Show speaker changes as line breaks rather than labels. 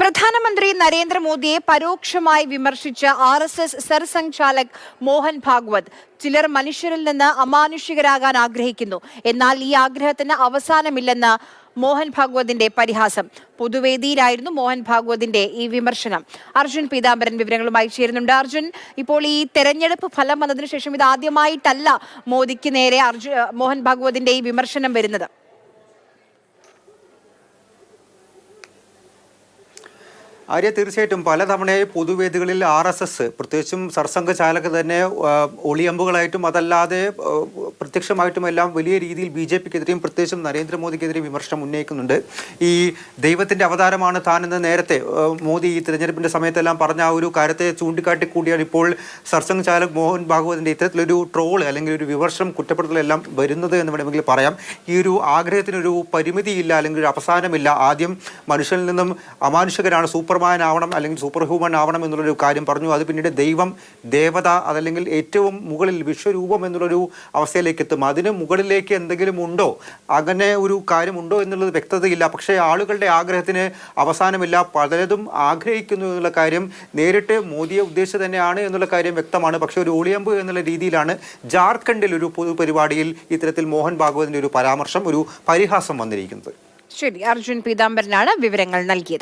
പ്രധാനമന്ത്രി നരേന്ദ്രമോദിയെ പരോക്ഷമായി വിമർശിച്ച RSS സർസംഘചാലക് മോഹൻ ഭാഗവത് ചിലർ മനുഷ്യരിൽ നിന്ന് അമാനുഷികരാകാൻ ആഗ്രഹിക്കുന്നു. എന്നാൽ ഈ ആഗ്രഹത്തിന് അവസാനമില്ലെന്ന് മോഹൻ ഭാഗവതിന്റെ പരിഹാസം. പൊതുവേദിയിലായിരുന്നു മോഹൻ ഭാഗവതിന്റെ ഈ വിമർശനം. അർജുൻ പീതാംബരൻ വിവരങ്ങളുമായി ചേരുന്നുണ്ട്. അർജുൻ, ഇപ്പോൾ ഈ തെരഞ്ഞെടുപ്പ് ഫലം വന്നതിനു ശേഷം ഇത് ആദ്യമായിട്ടല്ല മോദിക്ക് നേരെ മോഹൻ ഭാഗവതിന്റെ ഈ വിമർശനം വരുന്നത്.
ആര്യ, തീർച്ചയായിട്ടും പലതവണയായി പൊതുവേദികളിൽ RSS പ്രത്യേകിച്ചും സർസംഘചാലക് തന്നെ ഒളിയമ്പുകളായിട്ടും അതല്ലാതെ പ്രത്യക്ഷമായിട്ടുമെല്ലാം വലിയ രീതിയിൽ BJPക്കെതിരെയും പ്രത്യേകിച്ചും നരേന്ദ്രമോദിക്കെതിരെയും വിമർശനം ഉന്നയിക്കുന്നുണ്ട്. ഈ ദൈവത്തിൻ്റെ അവതാരമാണ് താനെന്ന് നേരത്തെ മോദി ഈ തിരഞ്ഞെടുപ്പിൻ്റെ സമയത്തെല്ലാം പറഞ്ഞ ആ ഒരു കാര്യത്തെ ചൂണ്ടിക്കാട്ടി കൂടിയാണ് ഇപ്പോൾ സർസംഘചാലക് മോഹൻ ഭാഗവതിൻ്റെ ഇത്തരത്തിലൊരു ട്രോള് അല്ലെങ്കിൽ ഒരു വിമർശനം കുറ്റപ്പെടുത്തലെല്ലാം വരുന്നത് എന്ന് വേണമെങ്കിൽ പറയാം. ഈ ഒരു ആഗ്രഹത്തിനൊരു പരിമിതിയില്ല അല്ലെങ്കിൽ ഒരു അവസാനമില്ല. ആദ്യം മനുഷ്യനിൽ നിന്നും അമാനുഷികരാണ്, സൂപ്പർമാൻ ആവണം അല്ലെങ്കിൽ സൂപ്പർ ഹ്യൂമൻ ആവണം എന്നുള്ളൊരു കാര്യം പറഞ്ഞു. അത് പിന്നീട് ദൈവം, ദേവത, അതല്ലെങ്കിൽ ഏറ്റവും മുകളിൽ വിശ്വരൂപം എന്നുള്ളൊരു അവസ്ഥയിലേക്ക് എത്തും. അതിന് മുകളിലേക്ക് എന്തെങ്കിലും ഉണ്ടോ, അങ്ങനെ ഒരു കാര്യമുണ്ടോ എന്നുള്ളത് വ്യക്തതയില്ല. പക്ഷേ ആളുകളുടെ ആഗ്രഹത്തിന് അവസാനമില്ല. പലതും ആഗ്രഹിക്കുന്നു എന്നുള്ള കാര്യം നേരിട്ട് മോദിയെ ഉദ്ദേശിച്ച് തന്നെയാണ് എന്നുള്ള കാര്യം വ്യക്തമാണ്. പക്ഷേ ഒരു ഒളിയമ്പ് എന്നുള്ള രീതിയിലാണ് ജാർഖണ്ഡിൽ ഒരു പൊതുപരിപാടിയിൽ ഇത്തരത്തിൽ മോഹൻ ഭാഗവതിൻ്റെ ഒരു പരാമർശം, ഒരു പരിഹാസം വന്നിരിക്കുന്നത്.
ശരി, അർജുൻ പീതാംബരനാണ് വിവരങ്ങൾ നൽകിയത്.